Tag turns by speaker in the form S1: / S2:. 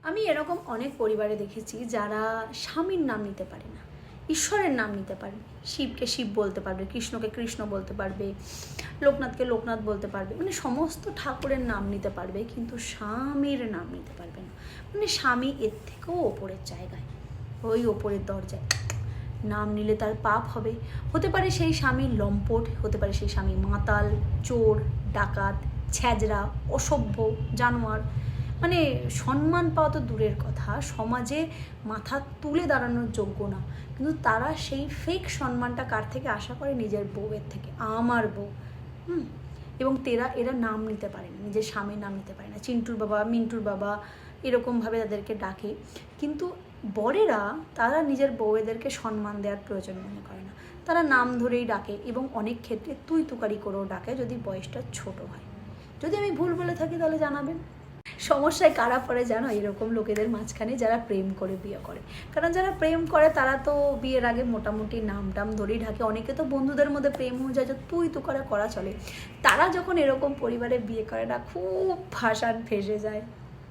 S1: আমি এরকম অনেক পরিবারে দেখেছি যারা স্বামীর নাম নিতে পারে না, ঈশ্বরের নাম নিতে পারবে। শিবকে শিব বলতে পারবে, কৃষ্ণকে কৃষ্ণ বলতে পারবে, লোকনাথকে লোকনাথ বলতে পারবে, মানে সমস্ত ঠাকুরের নাম নিতে পারবে, কিন্তু স্বামীর নাম নিতে পারবে না। মানে স্বামী এর থেকেও ওপরের জায়গায়, ওই ওপরের দরজায়। নাম নিলে তার পাপ হবে। হতে পারে সেই স্বামী লম্পট, হতে পারে সেই স্বামী মাতাল, চোর, ডাকাত, ছ্যাজরা, অসভ্য, জানোয়ার। মানে সম্মান পাওয়া তো দূরের কথা, সমাজে মাথা তুলে দাঁড়ানোর যোগ্য না, কিন্তু তারা সেই ফেক সম্মানটা কার থেকে আশা করে? নিজের বউয়ের থেকে। আমার বউ। এবং এরা নাম নিতে পারে না, নিজের স্বামীর নাম নিতে পারে না। চিন্টুর বাবা, মিন্টুর বাবা, এরকমভাবে তাদেরকে ডাকে। কিন্তু বরেরা তারা নিজের বউয়েদেরকে সম্মান দেওয়ার প্রয়োজন মনে করে না, তারা নাম ধরেই ডাকে, এবং অনেক ক্ষেত্রে তুই তুকারি করেও ডাকে যদি বয়সটা ছোট হয়। যদি আমি ভুল বলে থাকি তাহলে জানাবেন। সমস্যায় কারা পড়ে জানো? এরকম লোকেদের মাঝখানে যারা প্রেম করে বিয়ে করে। কারণ যারা প্রেম করে তারা তো বিয়ের আগে মোটামুটি নাম টাম ধরেই ঢাকে। অনেকে তো বন্ধুদের মধ্যে প্রেম হয়ে যায়, যে তুই তো করা চলে। তারা যখন এরকম পরিবারে বিয়ে করে না, খুব ভাষান ফেসে যায়।